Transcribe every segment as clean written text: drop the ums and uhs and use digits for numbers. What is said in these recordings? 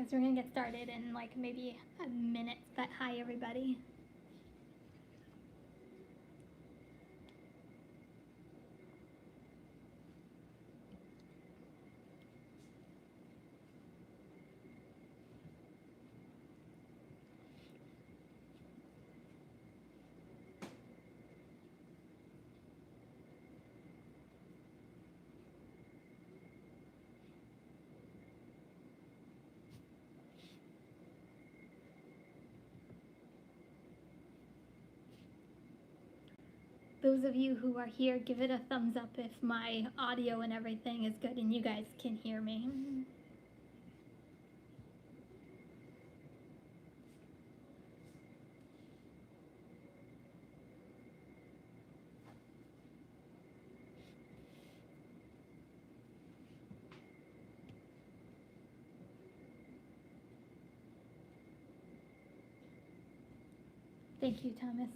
guys. We're going to get started in like maybe a minute, but hi, everybody. Those of you who are here, give it a thumbs up if my audio and everything is good and you guys can hear me. Thank you, Thomas.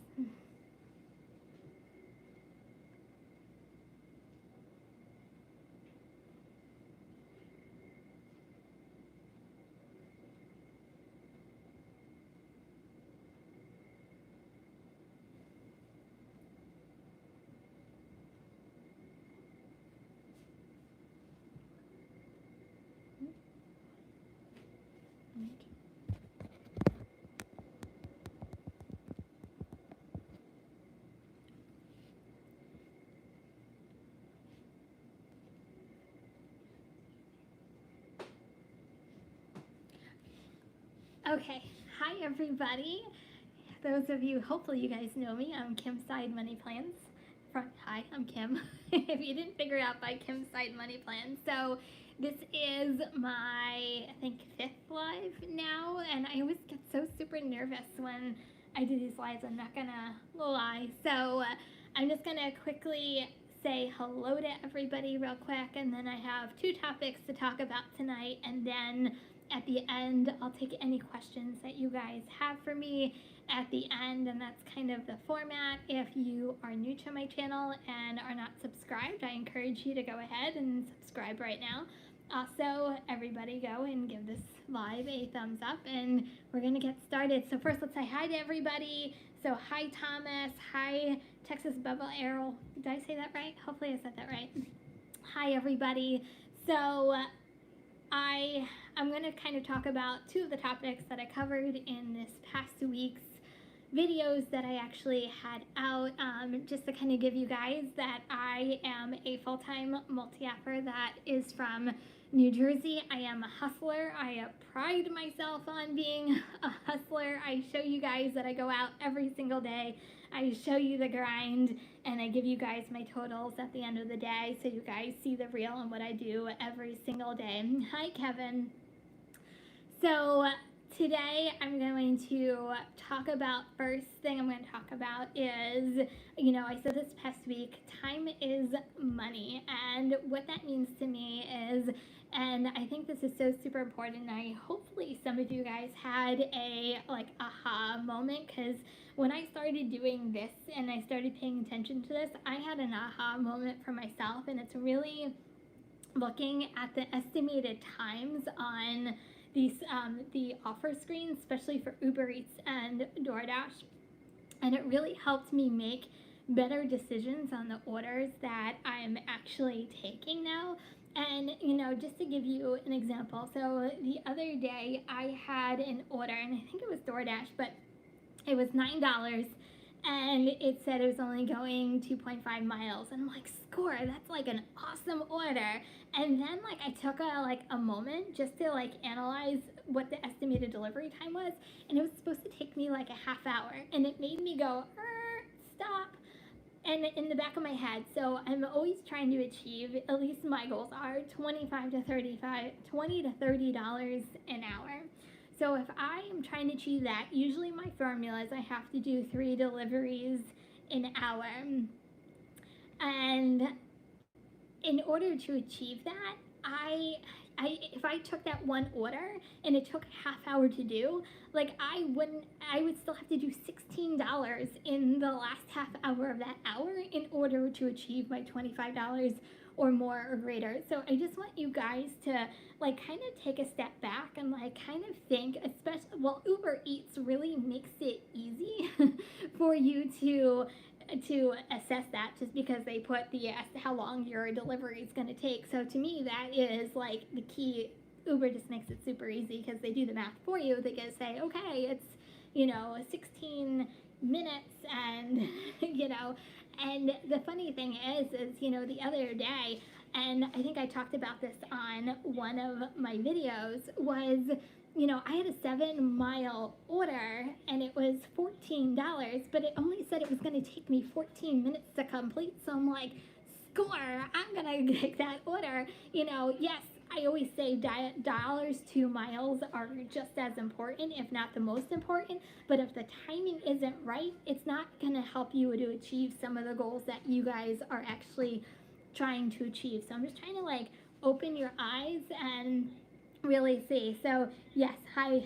Okay, hi everybody. Those of you, hopefully you guys know me. I'm Kim Side Money Plans. Hi, I'm Kim. If you didn't figure it out by Kim Side Money Plans. So this is my, I think, 5th live now, and I always get so super nervous when I do these lives. I'm not gonna lie. So I'm just gonna quickly say hello to everybody real quick, and then I have 2 topics to talk about tonight, and then at the end, I'll take any questions that you guys have for me at the end, and that's kind of the format. If you are new to my channel and are not subscribed, I encourage you to go ahead and subscribe right now. Also, everybody go and give this live a thumbs up, and we're gonna get started. So first, let's say hi to everybody. So hi, Thomas. Hi, Texas Bubble Arrow. Did I say that right? Hopefully I said that right. Hi, everybody. So I'm going to kind of talk about 2 of the topics that I covered in this past week's videos that I actually had out, just to kind of give you guys that I am a full-time multi-apper that is from New Jersey. I am a hustler. I pride myself on being a hustler. I show you guys that I go out every single day. I show you the grind, and I give you guys my totals at the end of the day so you guys see the real and what I do every single day. Hi, Kevin. So today I'm going to talk about, first thing I'm going to talk about is, I said this past week, time is money. And what that means to me is, and I think this is so super important, and hopefully some of you guys had a aha moment, because when I started doing this and I started paying attention to this, I had an aha moment for myself, and it's really looking at the estimated times on these the offer screens, especially for Uber Eats and DoorDash, and it really helped me make better decisions on the orders that I'm actually taking now. And just to give you an example, so the other day I had an order, and I think it was DoorDash, but it was $9, and it said it was only going 2.5 miles, and I'm like, score, that's like an awesome order. And then I took a moment just to analyze what the estimated delivery time was, and it was supposed to take me like a half hour, and it made me go, stop. And in the back of my head, so I'm always trying to achieve, at least my goals are $20 to $30 an hour. So if I am trying to achieve that, usually my formula is I have to do 3 deliveries an hour. And in order to achieve that, if I took that one order and it took a half hour to do, I would still have to do $16 in the last half hour of that hour in order to achieve my $25 or more or greater. So I just want you guys to like kind of take a step back and like kind of think, especially, well, Uber Eats really makes it easy for you to assess that, just because they put the how long your delivery is going to take. So to me, that is like the key. Uber just makes it super easy because they do the math for you. They can say, okay, it's 16 minutes, and and the funny thing is the other day, and I think I talked about this on one of my videos, was I had a 7-mile order and it was $14, but it only said it was going to take me 14 minutes to complete. So I'm like, score, I'm going to take that order. Yes, I always say dollars to miles are just as important, if not the most important. But if the timing isn't right, it's not going to help you to achieve some of the goals that you guys are actually trying to achieve. So I'm just trying to like open your eyes and really see. So yes, hi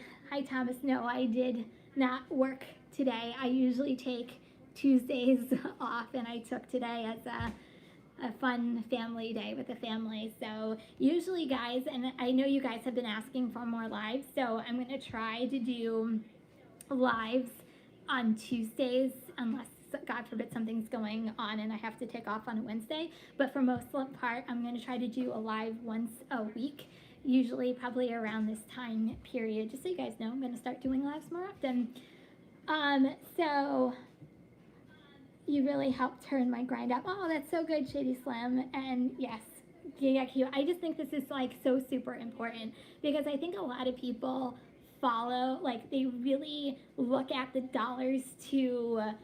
Thomas. No, I did not work today. I usually take Tuesdays off, and I took today as a fun family day with the family. So usually, guys, and I know you guys have been asking for more lives, so I'm going to try to do lives on Tuesdays, unless God forbid something's going on and I have to take off on a Wednesday. But for most of the part, I'm going to try to do a live once a week, usually probably around this time period. Just so you guys know, I'm going to start doing lives more often. So you really helped turn my grind up. Oh, that's so good, Shady Slim. And yes, GigaQ. I just think this is like so super important, because I think a lot of people follow, like they really look at the dollars to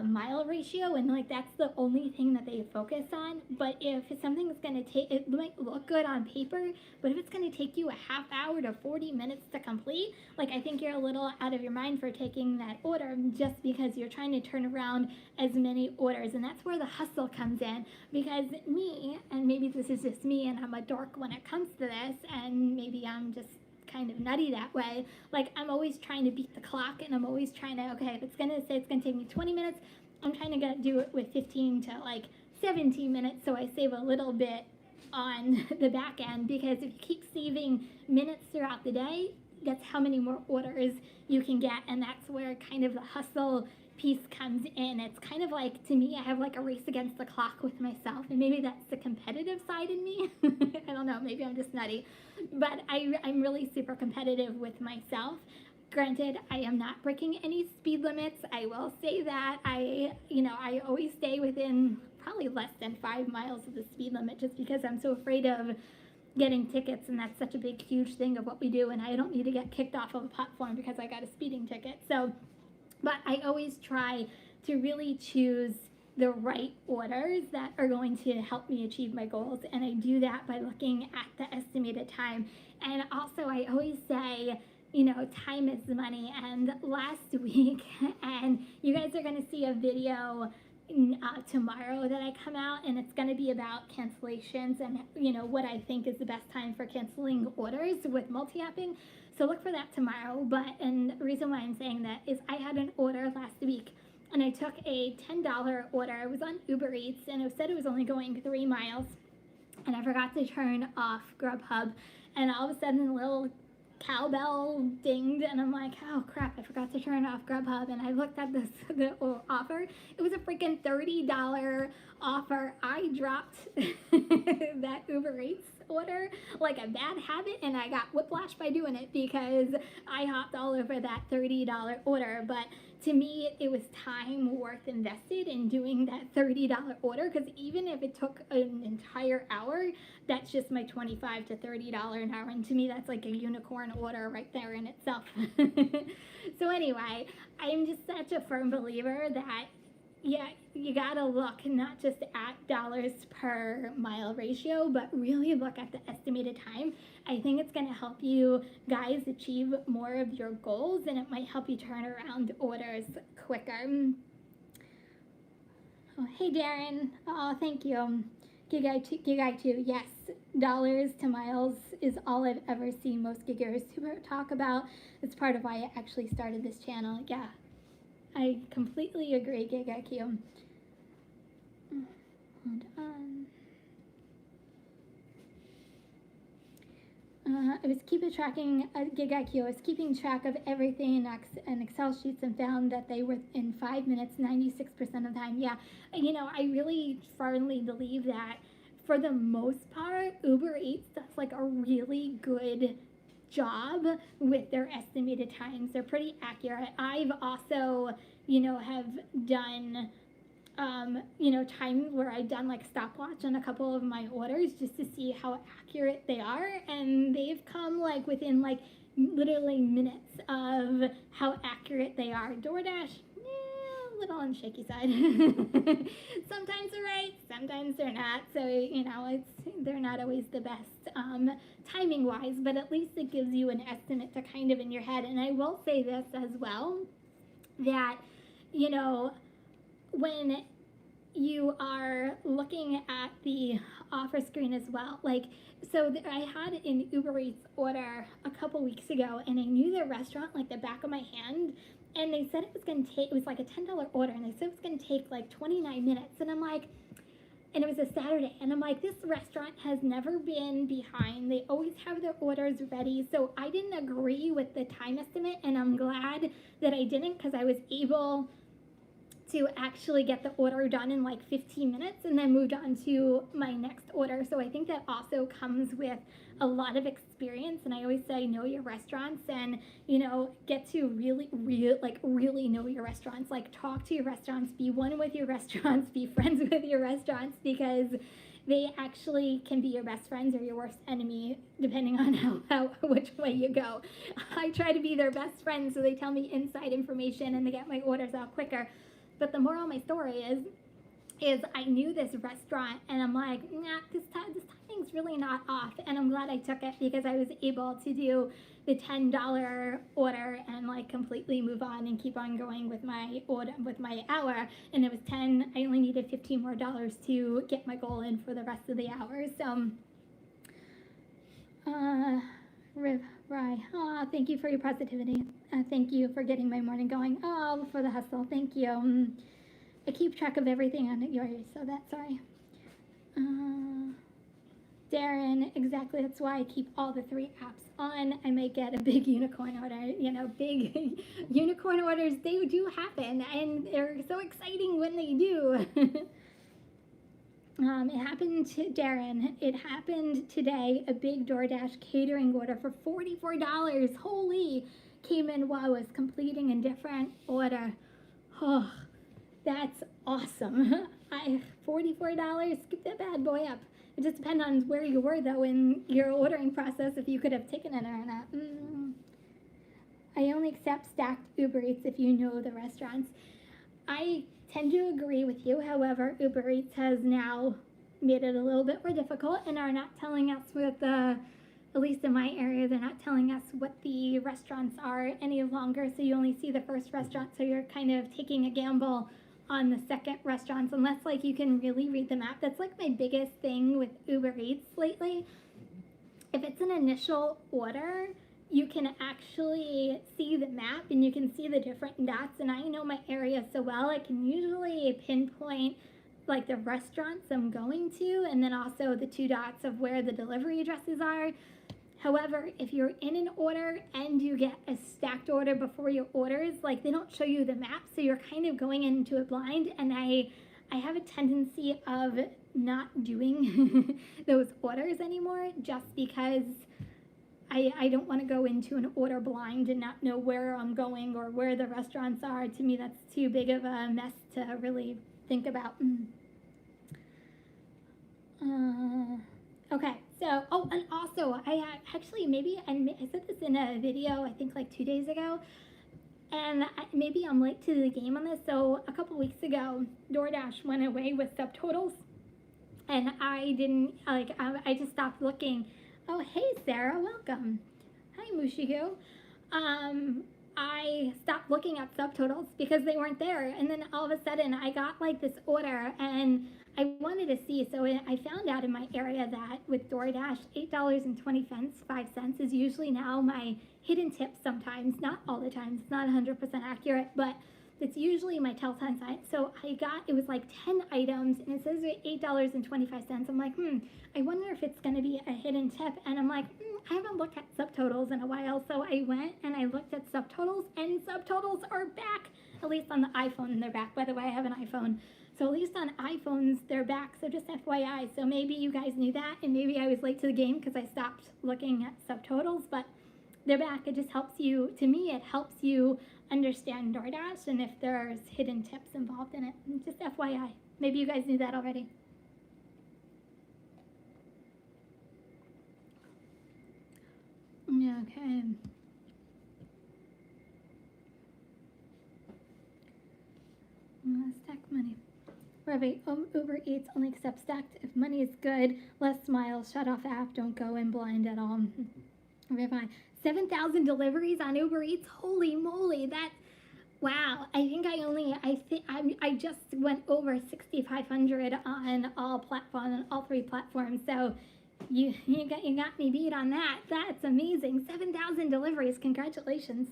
mile ratio, and like that's the only thing that they focus on. But if something's going to take, it might look good on paper, but if it's going to take you a half hour to 40 minutes to complete, like I think you're a little out of your mind for taking that order, just because you're trying to turn around as many orders. And that's where the hustle comes in, because me, and maybe this is just me and I'm a dork when it comes to this, and maybe I'm just kind of nutty that way, like I'm always trying to beat the clock, and I'm always trying to, okay, if it's gonna say it's gonna take me 20 minutes, I'm trying to do it with 15 to like 17 minutes, so I save a little bit on the back end. Because if you keep saving minutes throughout the day, that's how many more orders you can get. And that's where kind of the hustle piece comes in. It's kind of like, to me, I have like a race against the clock with myself, and maybe that's the competitive side in me. I don't know, maybe I'm just nutty, but I'm really super competitive with myself. Granted, I am not breaking any speed limits. I will say that. I always stay within probably less than 5 miles of the speed limit, just because I'm so afraid of getting tickets, and that's such a big, huge thing of what we do, and I don't need to get kicked off of a platform because I got a speeding ticket. So, but I always try to really choose the right orders that are going to help me achieve my goals, and I do that by looking at the estimated time. And also, I always say, time is money. And last week, and you guys are going to see a video tomorrow that I come out, and it's going to be about cancellations and what I think is the best time for canceling orders with multi-apping. So look for that tomorrow. And the reason why I'm saying that is I had an order last week, and I took a $10 order. It was on Uber Eats, and it said it was only going 3 miles, and I forgot to turn off Grubhub, and all of a sudden a little cowbell dinged, and I'm like, oh crap, I forgot to turn off Grubhub. And I looked at the offer. It was a freaking $30 offer. I dropped that Uber Eats order like a bad habit, and I got whiplash by doing it, because I hopped all over that $30 order. But to me, it was time worth invested in doing that $30 order, because even if it took an entire hour, that's just my $25 to $30 an hour, and to me that's like a unicorn order right there in itself. So anyway, I'm just such a firm believer that you gotta look not just at dollars per mile ratio, but really look at the estimated time. I think it's gonna help you guys achieve more of your goals, and it might help you turn around orders quicker. Oh, hey Darren, oh thank you. Gigai too, yes, dollars to miles is all I've ever seen most giggers talk about. It's part of why I actually started this channel. Yeah, I completely agree, GigaQ. Hold on. I was tracking gig IQ. I was keeping track of everything in Excel sheets and found that they were in 5 minutes, 96% of the time. Yeah, I really firmly believe that for the most part, Uber Eats does like a really good job with their estimated times. They're pretty accurate. I've also, have done times where I've done like stopwatch on a couple of my orders just to see how accurate they are, and they've come like within like literally minutes of how accurate they are. DoorDash, a little on the shaky side. Sometimes they're right, sometimes they're not. So they're not always the best timing wise, but at least it gives you an estimate to kind of in your head. And I will say this as well, that when you are looking at the offer screen as well, I had an Uber Eats order a couple weeks ago, and I knew the restaurant like the back of my hand, and they said it was like a $10 order, and they said it was going to take like 29 minutes, and I'm like, and it was a Saturday, and I'm like, this restaurant has never been behind. They always have their orders ready. So I didn't agree with the time estimate, and I'm glad that I didn't, because I was able to actually get the order done in like 15 minutes and then moved on to my next order. So I think that also comes with a lot of experience, and I always say know your restaurants, and get to really know your restaurants. Like, talk to your restaurants, be one with your restaurants, be friends with your restaurants, because they actually can be your best friends or your worst enemy depending on how which way you go. I try to be their best friend, so they tell me inside information and they get my orders out quicker. But the moral of my story is I knew this restaurant, and I'm like, nah, this timing's really not off. And I'm glad I took it, because I was able to do the $10 order and like completely move on and keep on going with my order, with my hour. And it was 10. I only needed $15 more to get my goal in for the rest of the hours. So, Riv Rye, thank you for your positivity. Thank you for getting my morning going. For the hustle. Thank you. I keep track of everything on yours, so that's sorry. Darren, exactly. That's why I keep all the 3 apps on. I may get a big unicorn order. Big unicorn orders, they do happen, and they're so exciting when they do. It happened to Darren. It happened today. A big DoorDash catering order for $44. Holy! Came in while I was completing a different order. Oh, that's awesome. $44. Scoop that bad boy up. It just depends on where you were though in your ordering process, if you could have taken it or not. I only accept stacked Uber Eats if you know the restaurants. I tend to agree with you. However, Uber Eats has now made it a little bit more difficult and are not telling us at least in my area, they're not telling us what the restaurants are any longer. So you only see the first restaurant. So you're kind of taking a gamble on the second restaurants, unless like you can really read the map. That's like my biggest thing with Uber Eats lately. If it's an initial order, you can actually see the map and you can see the different dots. And I know my area so well, I can usually pinpoint like the restaurants I'm going to, and then also the 2 dots of where the delivery addresses are. However, if you're in an order and you get a stacked order before your orders, like they don't show you the map, so you're kind of going into it blind. And I have a tendency of not doing those orders anymore, just because I don't want to go into an order blind and not know where I'm going or where the restaurants are. To me, that's too big of a mess to really think about. Okay, so, and also, I actually, I said this in a video, I think like 2 days ago, and maybe I'm late to the game on this. So a couple weeks ago, DoorDash went away with subtotals, and I didn't, I just stopped looking. Oh, hey, Sarah, welcome. Hi, Mushigo. I stopped looking at subtotals because they weren't there, and then all of a sudden, I got like this order, and I wanted to see, so I found out in my area that with DoorDash, $8.20, 5 cents is usually now my hidden tip sometimes, not all the time, it's not 100% accurate, but That's usually my telltale sign. So it was like 10 items, and it says $8.25. I'm like, I wonder if it's going to be a hidden tip. And I'm like, I haven't looked at subtotals in a while. So I went and I looked at subtotals, and subtotals are back. At least on the iPhone, they're back. By the way, I have an iPhone. So at least on iPhones, they're back. So just FYI. So maybe you guys knew that, and maybe I was late to the game because I stopped looking at subtotals, but they're back. It just helps you, to me, it helps you understand DoorDash and if there's hidden tips involved in it. Just FYI. Maybe you guys knew that already. Okay. Stack money. Ravi, Uber Eats only accepts stacked if money is good. Less miles. Shut off app. Don't go in blind at all. Ravi, 7,000 deliveries on Uber Eats. Holy moly! That. Wow. I just went over 6,500 on all three platforms. So you got me beat on that. That's amazing. 7,000 deliveries. Congratulations.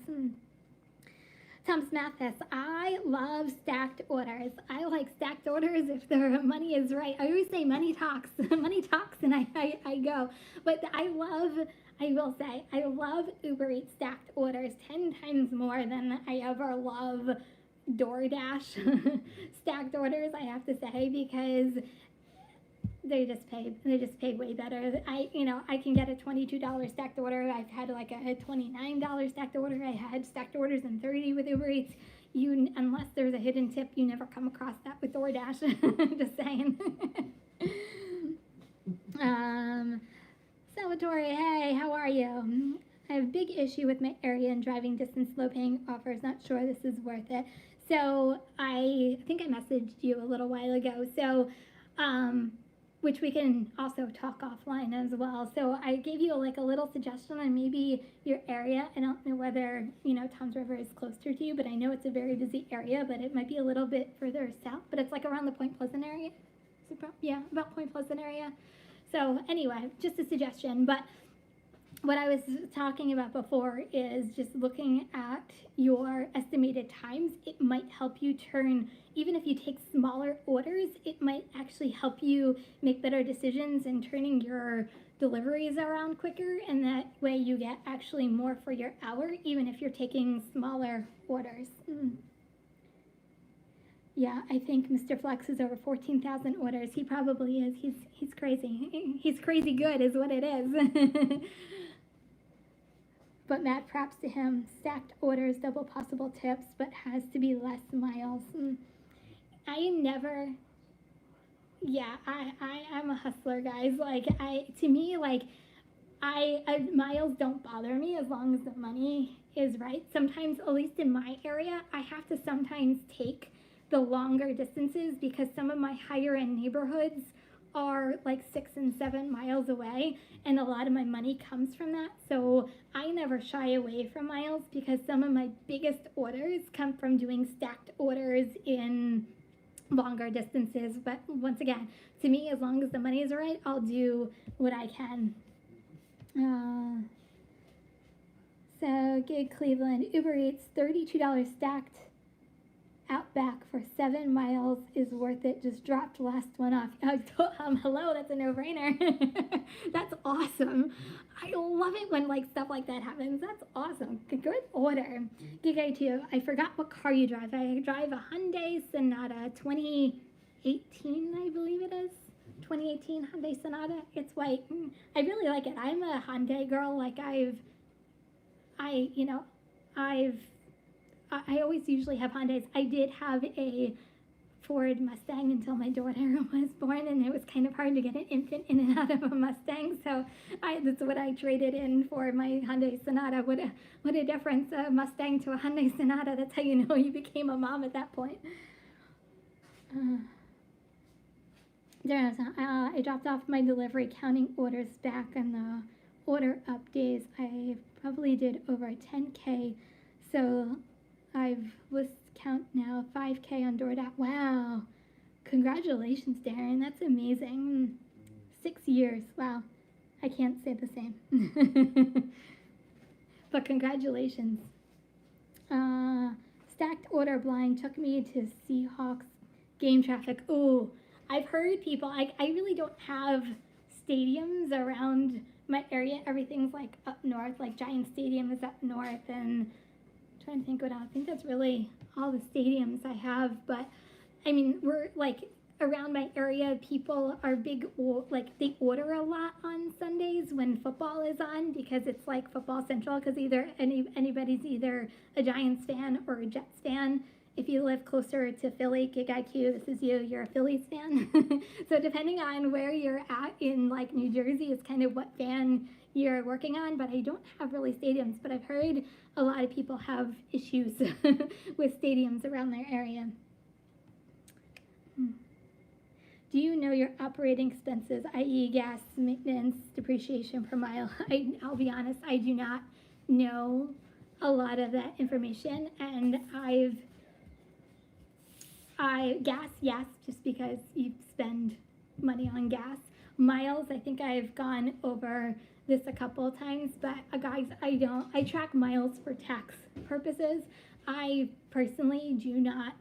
Thomas Mathis, I love stacked orders. I like stacked orders if their money is right. I always say money talks. Money talks, and I go. But I will say, I love Uber Eats stacked orders 10 times more than I ever love DoorDash stacked orders, I have to say, because they just paid way better. I can get a $22 stacked order. I've had like a $29 stacked order. I had stacked orders in 30 with Uber Eats. Unless there's a hidden tip, you never come across that with DoorDash. Just saying. Salvatore, hey, how are you? I have a big issue with my area and driving distance low paying offers. Not sure this is worth it. So I think I messaged you a little while ago. So, which we can also talk offline as well. So I gave you like a little suggestion on maybe your area. I don't know whether, Toms River is closer to you, but I know it's a very busy area, but it might be a little bit further south, but it's like around the Point Pleasant area. About Point Pleasant area. So anyway, just a suggestion. But what I was talking about before is just looking at your estimated times. It might help you turn, even if you take smaller orders, it might actually help you make better decisions and turning your deliveries around quicker, and that way you get actually more for your hour, even if you're taking smaller orders. Yeah, I think Mr. Flex is over 14,000 orders. He probably is. He's crazy. He's crazy good is what it is. But Matt, props to him. Stacked orders, double possible tips, but has to be less miles. I'm a hustler, guys. Miles don't bother me as long as the money is right. Sometimes, at least in my area, I have to sometimes take the longer distances because some of my higher end neighborhoods are like 6 and 7 miles away, and a lot of my money comes from that. So I never shy away from miles because some of my biggest orders come from doing stacked orders in longer distances. But once again, to me, as long as the money is right, I'll do what I can. So Gig Cleveland, Uber Eats, $32 stacked Outback for 7 miles is worth it. Just dropped last one off. Hello, that's a no-brainer. That's awesome. I love it when stuff like that happens. That's awesome. Good order. Gig 2, I forgot what car you drive. I drive a Hyundai Sonata 2018, I believe it is. 2018 Hyundai Sonata. It's white. I really like it. I'm a Hyundai girl. I always usually have Hyundais. I did have a Ford Mustang until my daughter was born, and it was kind of hard to get an infant in and out of a Mustang, so that's what I traded in for my Hyundai Sonata. What a difference, a Mustang to a Hyundai Sonata. That's how you know you became a mom at that point. I dropped off my delivery counting orders back on the order up days. I probably did over 10K, so I've list count now 5K on DoorDash. Wow, congratulations, Darren. That's amazing. 6 years. Wow, I can't say the same. But congratulations. stacked order blind took me to Seahawks game traffic. Ooh, I've heard people, I really don't have stadiums around my area. Everything's like up north, like Giant Stadium is up north, and I'm trying to think what else. I think that's really all the stadiums I have. But I mean, we're like around my area, people are big, like they order a lot on Sundays when football is on, because it's like football central, because either anybody's either a Giants fan or a Jets fan. If you live closer to Philly, Gig IQ, this is you, you're a Phillies fan. So depending on where you're at in like New Jersey is kind of what fan you're working on, but I don't have really stadiums, but I've heard a lot of people have issues with stadiums around their area. Do you know your operating expenses, i.e. gas, maintenance, depreciation per mile? I'll be honest, I do not know a lot of that information, and gas, yes, just because you spend money on gas. Miles, I think I've gone over this a couple of times, but guys, I track miles for tax purposes. I personally do not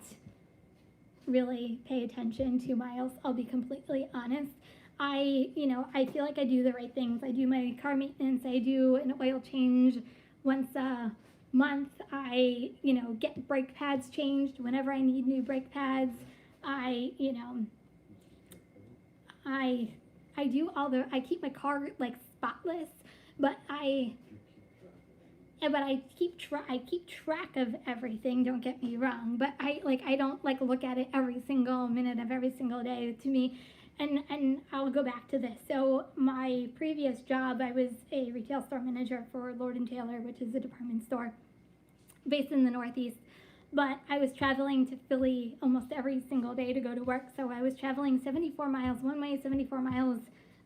really pay attention to miles. I'll be completely honest. I feel like I do the right things. I do my car maintenance. I do an oil change once a month. I, get brake pads changed whenever I need new brake pads. I keep my car like spotless, but I keep track of everything, don't get me wrong, but I don't like look at it every single minute of every single day. To me, and I'll go back to this. So my previous job, I was a retail store manager for Lord & Taylor, which is a department store based in the Northeast. But I was traveling to Philly almost every single day to go to work. So I was traveling 74 miles one way, 74 miles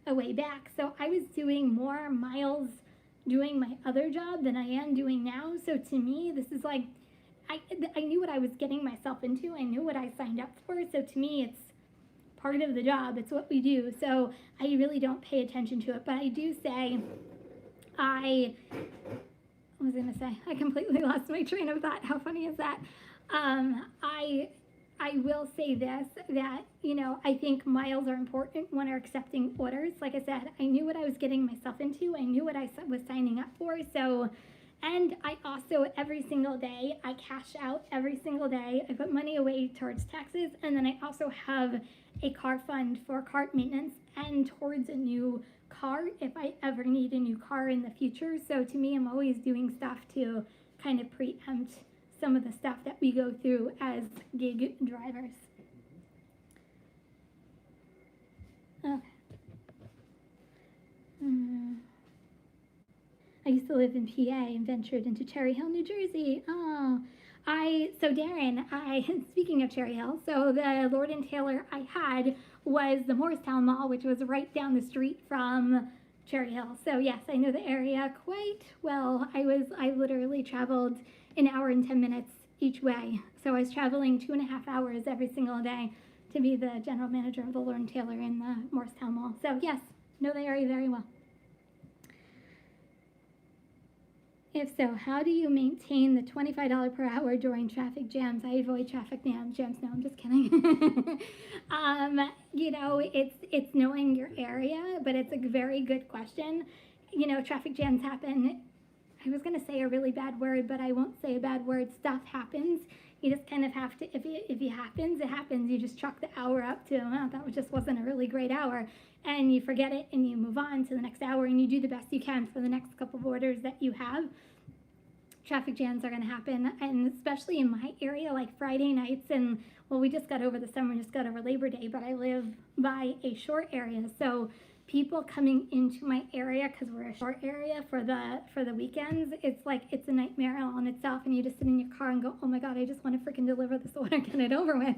away back. So I was doing more miles doing my other job than I am doing now. So to me, this is like, I knew what I was getting myself into. I knew what I signed up for. So to me, it's part of the job. It's what we do. So I really don't pay attention to it. But I do say, what was I going to say? I completely lost my train of thought. How funny is that? I will say this, that, I think miles are important when we're accepting orders. Like I said, I knew what I was getting myself into. I knew what I was signing up for. So, and I also, every single day, I cash out every single day. I put money away towards taxes. And then I also have a car fund for car maintenance and towards a new car if I ever need a new car in the future. So to me, I'm always doing stuff to kind of preempt some of the stuff that we go through as gig drivers. Okay. I used to live in PA and ventured into Cherry Hill, New Jersey. So Darren, speaking of Cherry Hill, so the Lord & Taylor I had was the Morristown Mall, which was right down the street from Cherry Hill. So yes, I know the area quite well. I literally traveled an hour and 10 minutes each way. So I was traveling 2.5 hours every single day to be the general manager of the Lord & Taylor in the Morristown Mall. So yes, know the area very well. If so, how do you maintain the $25 per hour during traffic jams? I avoid traffic jams. No, I'm just kidding. It's knowing your area, but it's a very good question. Traffic jams happen. I was going to say a really bad word, but I won't say a bad word. Stuff happens. You just kind of have to, if it happens, it happens. You just chalk the hour up to, that just wasn't a really great hour. And you forget it and you move on to the next hour and you do the best you can for the next couple of orders that you have. Traffic jams are going to happen, and especially in my area, like Friday nights, and we just got over the summer, just got over Labor Day, but I live by a short area, so people coming into my area, because we're a short area for the weekends, it's a nightmare on itself, and you just sit in your car and go, oh my god, I just want to freaking deliver this order, get it over with.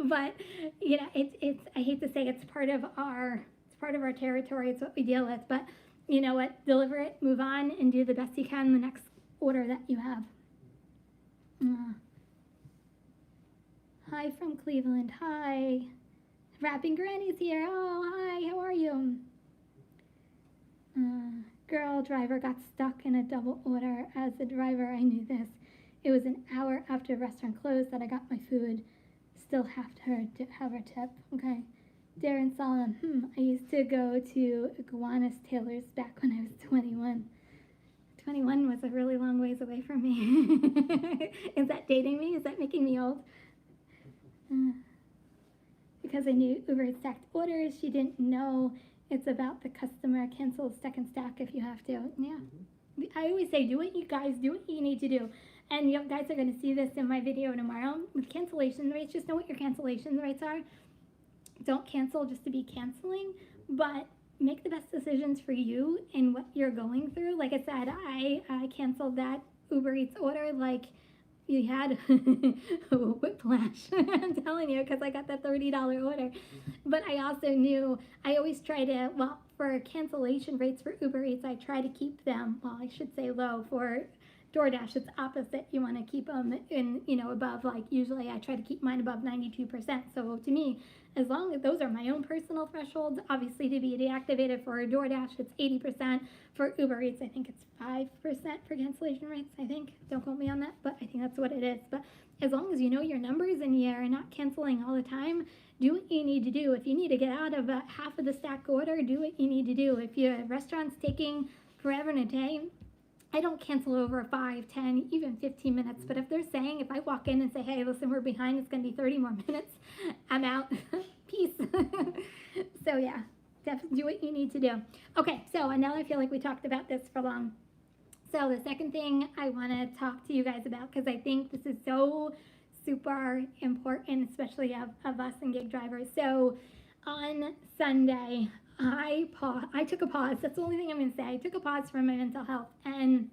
But it's I hate to say it's part of our territory, it's what we deal with, but you know what, deliver it, move on, and do the best you can the next order that you have. Hi from Cleveland. Hi. Rapping Granny's here. Oh, hi. How are you? Girl driver got stuck in a double order. As a driver, I knew this. It was an hour after the restaurant closed that I got my food. Still have to have her tip. Okay. Darren Solomon, I used to go to Iguanas Taylor's back when I was 21. 21 was a really long ways away from me. Is that dating me? Is that making me old? Because I knew Uber had stacked orders, she didn't know it's about the customer. Cancel second stack if you have to. Yeah. I always say, do what you need to do. And you guys are going to see this in my video tomorrow. With cancellation rates, just know what your cancellation rates are. Don't cancel just to be canceling, but make the best decisions for you and what you're going through. Like I said, I canceled that Uber Eats order like you had whiplash. I'm telling you, because I got that $30 order. But I also knew, I always try to, well, for cancellation rates for Uber Eats, I try to keep them, well, I should say low. For DoorDash, it's opposite. You want to keep them in, above, like usually I try to keep mine above 92%. So to me, as long as those are my own personal thresholds, obviously to be deactivated for DoorDash, it's 80%. For Uber Eats, I think it's 5% for cancellation rates, I think. Don't quote me on that, but I think that's what it is. But as long as you know your numbers and you're not canceling all the time, do what you need to do. If you need to get out of half of the stack order, do what you need to do. If your restaurant's taking forever and a day, I don't cancel over 5, 10, even 15 minutes. But if they're saying, if I walk in and say, hey, listen, we're behind, it's going to be 30 more minutes, I'm out. Peace. So yeah, definitely do what you need to do. Okay, so now I feel like we talked about this for long. So the second thing I want to talk to you guys about, because I think this is so super important, especially of us and gig drivers. So on Sunday, I took a pause. That's the only thing I'm going to say. I took a pause from my mental health. And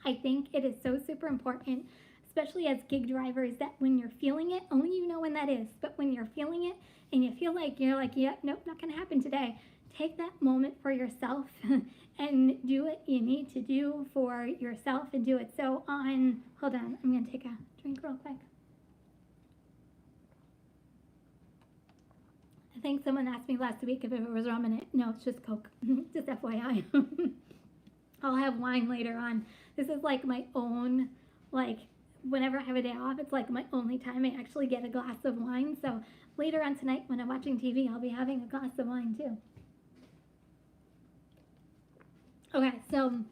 I think it is so super important, especially as gig drivers, that when you're feeling it, only you know when that is, but when you're feeling it and you feel like you're like, yeah, nope, not going to happen today, take that moment for yourself and do what you need to do for yourself and do it. So hold on, I'm going to take a drink real quick. I think someone asked me last week if it was rum in it. No, it's just Coke. Just FYI. I'll have wine later on. This is like my own, like, whenever I have a day off, it's like my only time I actually get a glass of wine. So later on tonight when I'm watching TV, I'll be having a glass of wine too. Okay, so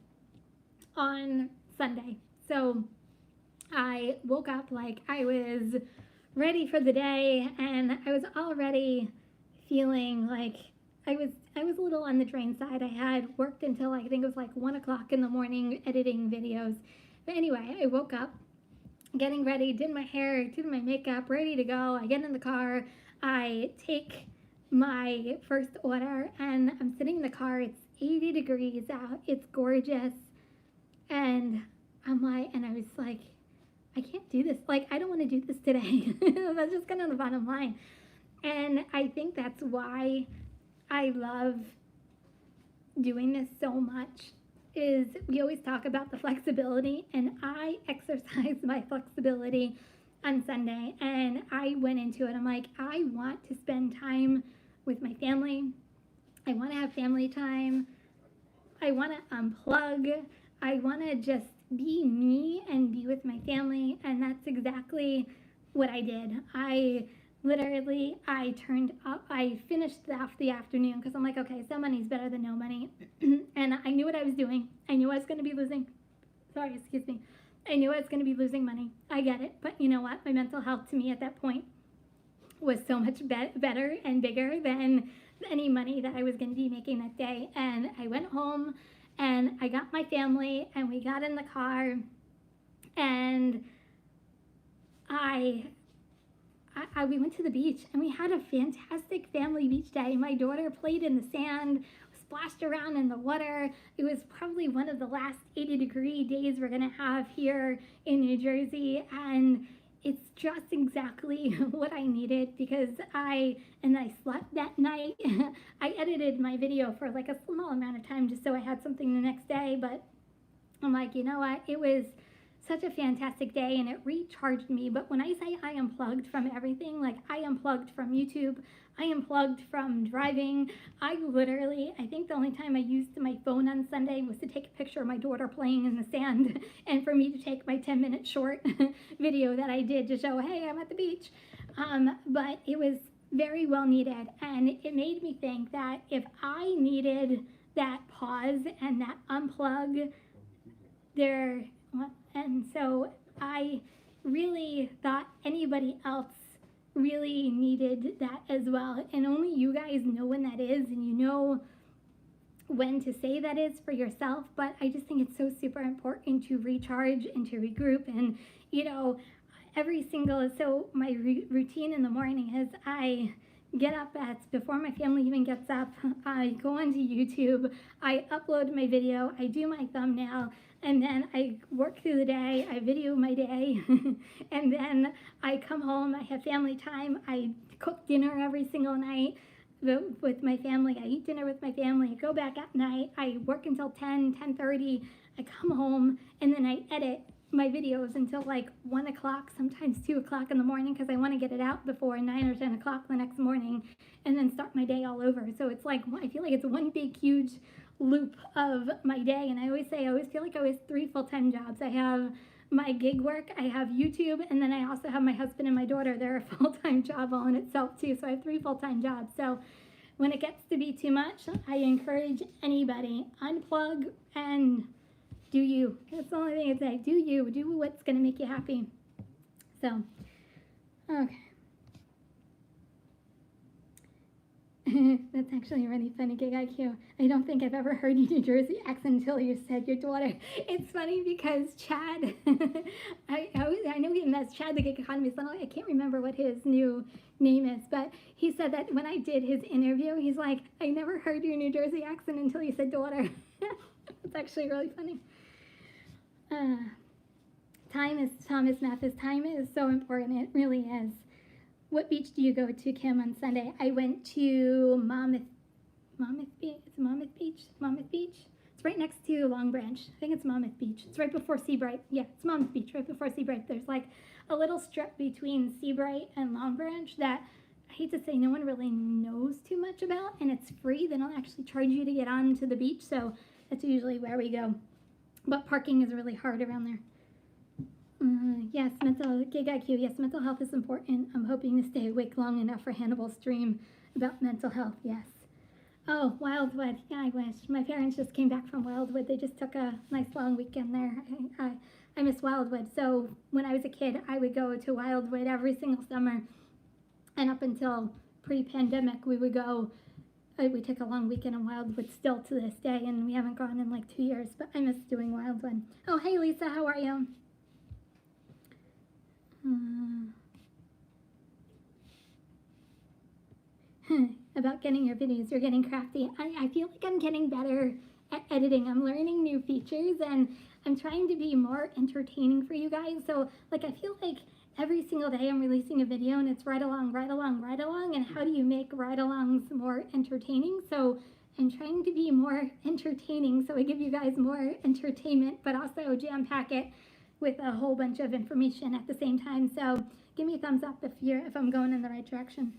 on Sunday, so I woke up like I was ready for the day, and I was already feeling like I was a little on the drain side. I had worked until I think it was like 1 o'clock in the morning editing videos. But anyway, I woke up, getting ready, did my hair, did my makeup, ready to go. I get in the car, I take my first order, and I'm sitting in the car. It's 80 degrees out. It's gorgeous. And I was like, I can't do this. Like, I don't want to do this today. That's just kind of the bottom line. And I think that's why I love doing this so much, is we always talk about the flexibility, and I exercise my flexibility on Sunday, and I went into it. I'm like, I want to spend time with my family. I want to have family time. I want to unplug. I want to just be me and be with my family, and that's exactly what I did. I turned up, I finished off the afternoon because I'm like, okay, some money's better than no money. And I knew what I was doing. I knew I was going to be losing, I knew I was going to be losing money. I get it. But you know what? My mental health to me at that point was so much better and bigger than any money that I was going to be making that day. And I went home and I got my family and we got in the car, and we went to the beach and we had a fantastic family beach day. My daughter played in the sand, splashed around in the water. It was probably one of the last 80-degree days we're gonna have here in New Jersey, and it's just exactly what I needed, because I slept that night. I edited my video for like a small amount of time just so I had something the next day, but I'm like, you know what, it was such a fantastic day and it recharged me. But when I say I unplugged from everything, like I unplugged from YouTube, I unplugged from driving. I think the only time I used my phone on Sunday was to take a picture of my daughter playing in the sand and for me to take my 10-minute short video that I did to show, hey, I'm at the beach. But it was very well needed, and it made me think that if I needed that pause and that unplug there, and so I really thought anybody else really needed that as well, and only you guys know when that is, and you know when to say that is for yourself. But I just think it's so super important to recharge and to regroup. And so my routine in the morning is I get up before my family even gets up, I go onto YouTube, I upload my video, I do my thumbnail, and then I work through the day, I video my day, and then I come home, I have family time, I cook dinner every single night with my family, I eat dinner with my family, I go back at night, I work until 10:30, I come home, and then I edit my videos until like 1 o'clock, sometimes 2 o'clock in the morning, because I want to get it out before 9 or 10 o'clock the next morning, and then start my day all over. So it's like, I feel like it's one big huge loop of my day. And I always feel like I have 3 full-time jobs. I have my gig work, I have YouTube, and then I also have my husband and my daughter. They're a full-time job all in itself too. So I have 3 full-time jobs. So when it gets to be too much, I encourage anybody, unplug and do you. That's the only thing I'd say. Do you. Do what's going to make you happy. So, okay. That's actually a really funny gig IQ. I don't think I've ever heard your New Jersey accent until you said your daughter. It's funny because Chad, I know him as Chad the Gig Economist. I can't remember what his new name is, but he said that when I did his interview, he's like, I never heard your New Jersey accent until you said daughter. It's actually really funny. Thomas Mathis, time is so important. It really is. What beach do you go to, Kim, on Sunday? I went to Monmouth Beach. It's Monmouth Beach? Monmouth Beach? It's right next to Long Branch. I think it's Monmouth Beach. It's right before Seabright. Yeah, it's Monmouth Beach, right before Seabright. There's like a little strip between Seabright and Long Branch that I hate to say no one really knows too much about, and it's free. They don't actually charge you to get onto the beach, so that's usually where we go. But parking is really hard around there. Yes, gig IQ. Yes, mental health is important. I'm hoping to stay awake long enough for Hannibal's dream about mental health. Yes. Oh, Wildwood. Yeah, I wish. My parents just came back from Wildwood. They just took a nice long weekend there. I miss Wildwood. So when I was a kid, I would go to Wildwood every single summer. And up until pre-pandemic, we would go. We took a long weekend in Wildwood still to this day, and we haven't gone in like 2 years, but I miss doing Wildwood. Oh, hey, Lisa, how are you? About getting your videos, you're getting crafty. I feel like I'm getting better at editing. I'm learning new features, and I'm trying to be more entertaining for you guys. So, like, I feel like every single day I'm releasing a video, and it's ride along, and how do you make ride-alongs more entertaining? So I'm trying to be more entertaining, so I give you guys more entertainment, but also jam-pack it with a whole bunch of information at the same time. So give me a thumbs up if I'm going in the right direction.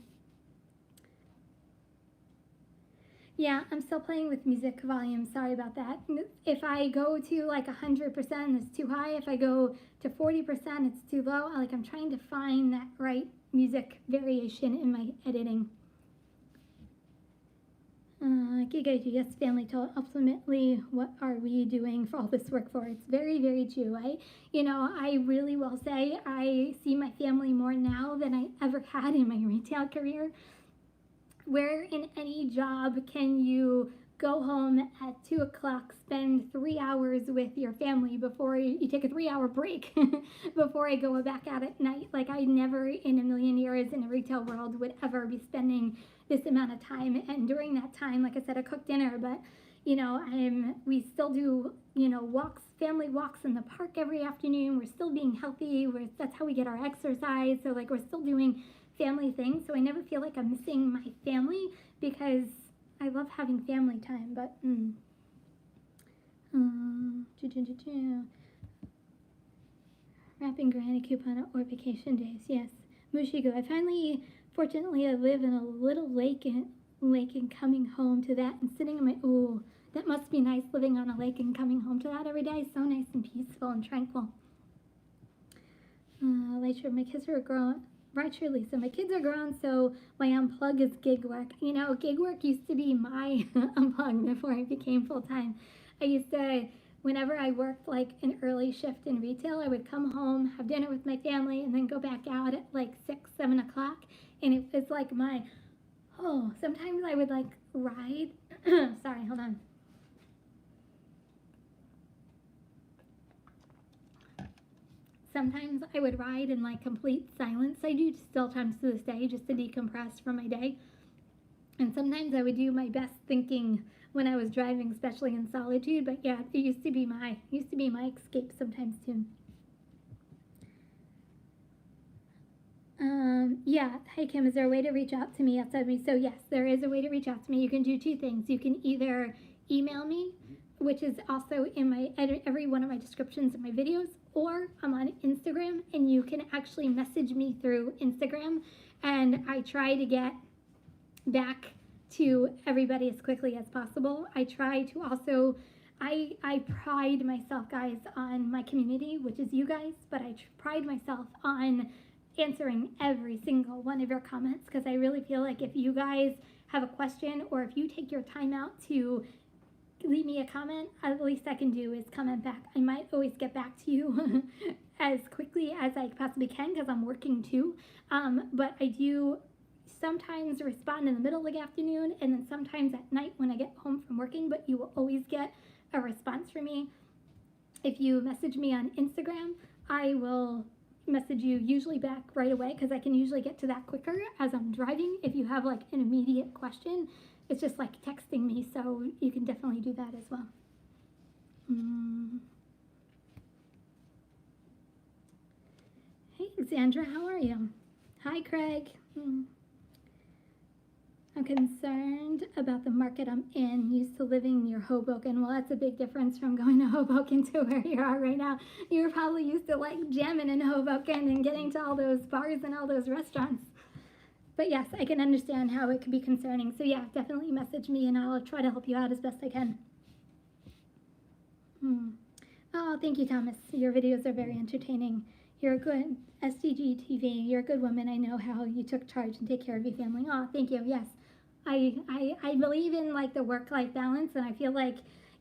Yeah, I'm still playing with music volume. Sorry about that. If I go to like 100%, it's too high. If I go to 40%, it's too low. I'm trying to find that right music variation in my editing. Yes, family told. Ultimately, what are we doing for all this work for? It's very, very true. I really will say I see my family more now than I ever had in my retail career. Where in any job can you go home at 2 o'clock, spend 3 hours with your family before you take a 3-hour break before I go back out at night? Like, I never in a million years in a retail world would ever be spending this amount of time. And during that time, like I said, I cook dinner, but we still do, walks, family walks in the park every afternoon. We're still being healthy. That's how we get our exercise. So we're still doing family things. So I never feel like I'm missing my family because I love having family time. But wrapping granny coupon or vacation days. Yes. Mushigo. I finally Fortunately, I live in a little lake and coming home to that and sitting in my, ooh, that must be nice living on a lake and coming home to that every day. So nice and peaceful and tranquil. Later, my kids are grown. Right, sure, Lisa. My kids are grown, so my unplug is gig work. You know, gig work used to be my unplug before I became full-time. I used to, whenever I worked like an early shift in retail, I would come home, have dinner with my family, and then go back out at like 6, 7 o'clock. And it was like my, oh, sometimes I would like ride. Sorry, hold on. Sometimes I would ride in like complete silence. I do still times to this day just to decompress from my day. And sometimes I would do my best thinking when I was driving, especially in solitude. But yeah, it used to be my escape sometimes too. Yeah, hi Kim, is there a way to reach out to me outside me? So yes, there is a way to reach out to me. You can do two things. You can either email me, which is also in my every one of my descriptions of my videos, or I'm on Instagram, and you can actually message me through Instagram, and I try to get back to everybody as quickly as possible. I try to also, I pride myself, guys, on my community, which is you guys, but I pride myself on answering every single one of your comments, because I really feel like if you guys have a question, or if you take your time out to leave me a comment, at least I can do is comment back. I might always get back to you as quickly as I possibly can, because I'm working too, but I do sometimes respond in the middle of the afternoon, and then sometimes at night when I get home from working, but you will always get a response from me. If you message me on Instagram, I will message you usually back right away, because I can usually get to that quicker as I'm driving. If you have like an immediate question, it's just like texting me, so you can definitely do that as well. Hey, Xandra, how are you? Hi, Craig. I'm concerned about the market I'm in, used to living near Hoboken. Well, that's a big difference from going to Hoboken to where you are right now. You're probably used to like jamming in Hoboken and getting to all those bars and all those restaurants. But yes, I can understand how it can be concerning. So yeah, definitely message me and I'll try to help you out as best I can. Oh, thank you, Thomas. Your videos are very entertaining. You're a good SDG TV. You're a good woman. I know how you took charge and take care of your family. Oh, thank you. Yes. I believe in like the work-life balance, and I feel like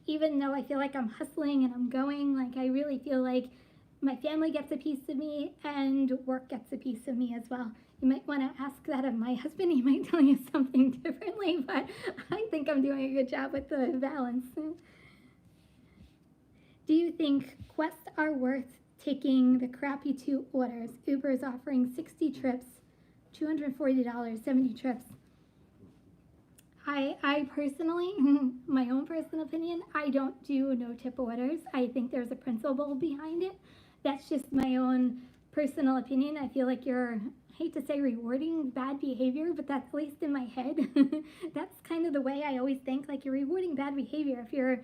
even though I feel like I'm hustling and I'm going, like I really feel like my family gets a piece of me and work gets a piece of me as well. You might want to ask that of my husband. He might tell you something differently, but I think I'm doing a good job with the balance. Do you think quests are worth taking the crappy 2 orders? Uber is offering 60 trips, $240, 70 trips. I personally, my own personal opinion, I don't do no tip orders. I think there's a principle behind it. That's just my own personal opinion. I feel like you're, I hate to say rewarding bad behavior, but that's at least in my head. That's kind of the way I always think, like you're rewarding bad behavior. If you're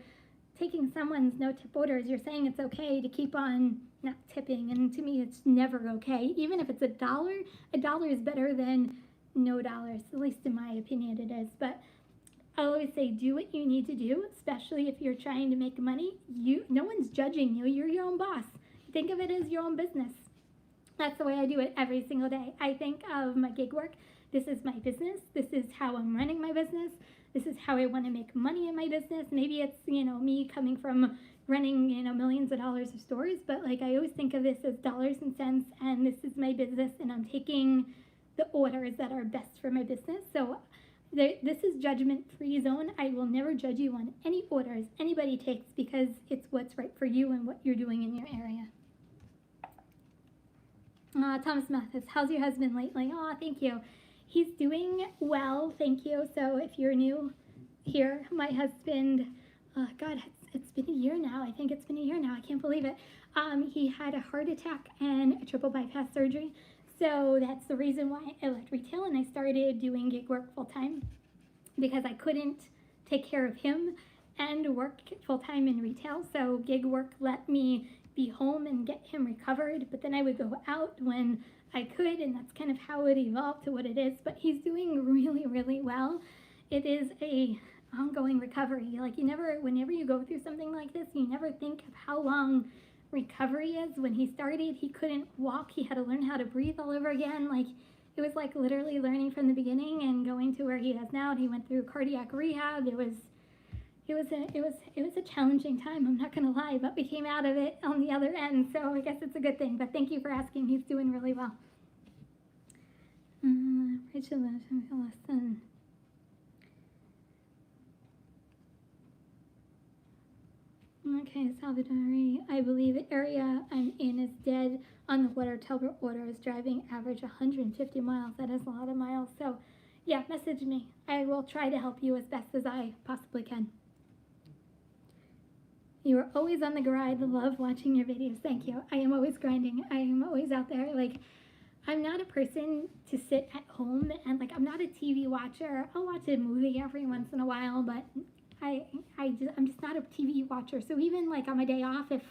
taking someone's no tip orders, you're saying it's okay to keep on not tipping, and to me it's never okay. Even if it's $1 is better than no dollars, at least in my opinion it is. But I always say do what you need to do, especially if you're trying to make money. No one's judging you. You're your own boss. Think of it as your own business. That's the way I do it every single day. I think of my gig work. This is my business. This is how I'm running my business. This is how I want to make money in my business. Maybe it's, me coming from running, millions of dollars of stores, but like I always think of this as dollars and cents, and this is my business, and I'm taking the orders that are best for my business. So this is judgment-free zone. I will never judge you on any orders anybody takes, because it's what's right for you and what you're doing in your area. Thomas Mathis, how's your husband lately? Oh, thank you. He's doing well, thank you. So if you're new here, my husband, God, it's been a year now. I think it's been a year now. I can't believe it. He had a heart attack and a triple bypass surgery. So that's the reason why I left retail and I started doing gig work full time, because I couldn't take care of him and work full time in retail. So gig work let me be home and get him recovered, but then I would go out when I could, and that's kind of how it evolved to what it is. But he's doing really, really well. It is a ongoing recovery. Like, whenever you go through something like this, you never think of how long recovery is. When he started, he couldn't walk. He had to learn how to breathe all over again. Like, it was like literally learning from the beginning and going to where he is now. And he went through cardiac rehab. It was a challenging time, I'm not gonna lie, but we came out of it on the other end, so I guess it's a good thing. But thank you for asking. He's doing really well. Rachel, listen. Okay, Salvatore, I believe the area I'm in is dead on the water. Talbot Water is driving average 150 miles. That is a lot of miles. So, yeah, message me. I will try to help you as best as I possibly can. You are always on the grind. I love watching your videos. Thank you. I am always grinding. I am always out there. Like, I'm not a person to sit at home and, like, I'm not a TV watcher. I'll watch a movie every once in a while, but I'm just not a TV watcher. So even, like, on my day off, if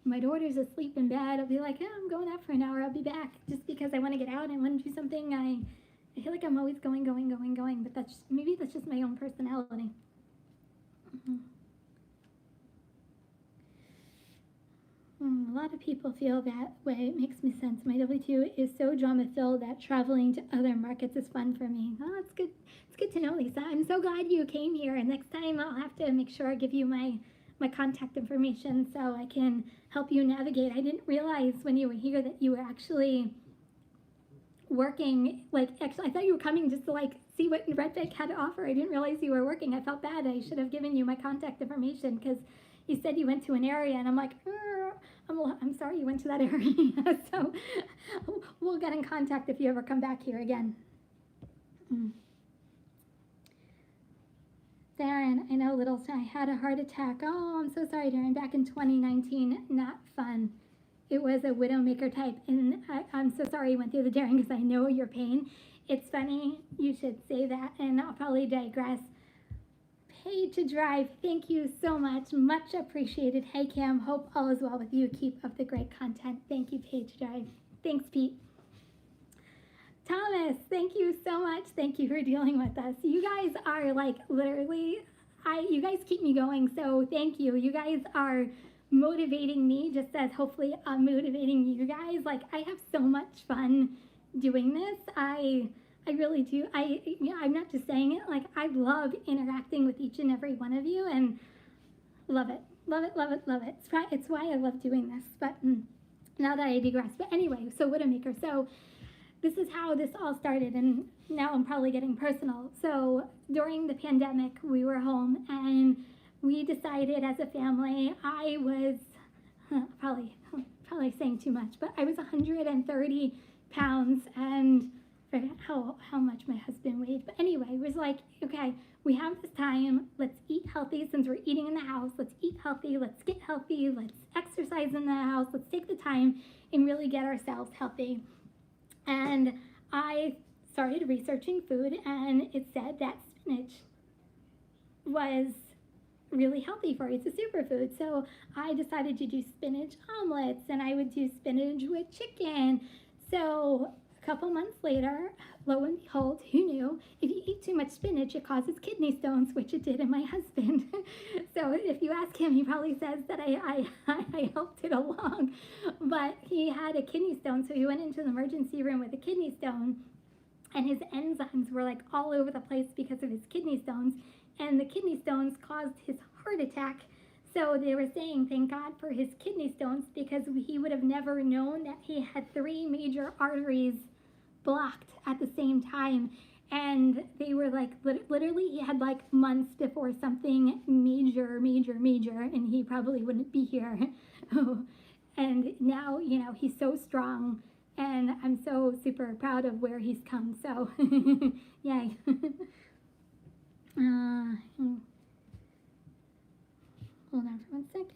my daughter's asleep in bed, I'll be like, yeah, I'm going out for an hour. I'll be back, just because I want to get out and want to do something. I feel like I'm always going. But maybe that's just my own personality. A lot of people feel that way. It makes me sense. My W-2 is so drama-filled that traveling to other markets is fun for me. Oh, that's good. It's good to know, Lisa. I'm so glad you came here. And next time I'll have to make sure I give you my contact information so I can help you navigate. I didn't realize when you were here that you were actually working. Like, actually, I thought you were coming just to, like, see what Red Bank had to offer. I didn't realize you were working. I felt bad. I should have given you my contact information because you said you went to an area, and I'm like, I'm sorry you went to that area. So we'll get in contact if you ever come back here again. Darren, I know I had a heart attack. Oh, I'm so sorry, Darren. Back in 2019, not fun. It was a widowmaker type, and I'm so sorry you went through the Darren because I know your pain. It's funny you should say that, and I'll probably digress. Paid to drive, thank you so much appreciated. Hey Cam, hope all is well with you. Keep up the great content. Thank you, Paid to drive. Thanks, Pete. Thomas, thank you so much. Thank you for dealing with us. You guys are, like, literally, you guys keep me going, so thank you. You guys are motivating me just as hopefully I'm motivating you guys. Like, I have so much fun doing this. I really do. I'm not just saying it. Like, I love interacting with each and every one of you, and love it. It's why I love doing this. But now that I digress. But anyway, so Widowmaker. So this is how this all started, and now I'm probably getting personal. So during the pandemic, we were home, and we decided as a family. I was probably saying too much, but I was 130 pounds, and I forget how much my husband weighed. But anyway, it was like, okay, we have this time. Let's eat healthy since we're eating in the house. Let's eat healthy. Let's get healthy. Let's exercise in the house. Let's take the time and really get ourselves healthy. And I started researching food, and it said that spinach was really healthy for you. It's a superfood. So I decided to do spinach omelets, and I would do spinach with chicken. So a couple months later, lo and behold, who knew? If you eat too much spinach, it causes kidney stones, which it did in my husband. So if you ask him, he probably says that I helped it along. But he had a kidney stone, so he went into the emergency room with a kidney stone, and his enzymes were, like, all over the place because of his kidney stones, and the kidney stones caused his heart attack. So they were saying, thank God for his kidney stones, because he would have never known that he had 3 major arteries blocked at the same time. And they were like, literally, he had, like, months before something major, and he probably wouldn't be here. And now, you know, he's so strong, and I'm so super proud of where he's come. So, yay. Hold on for 1 second.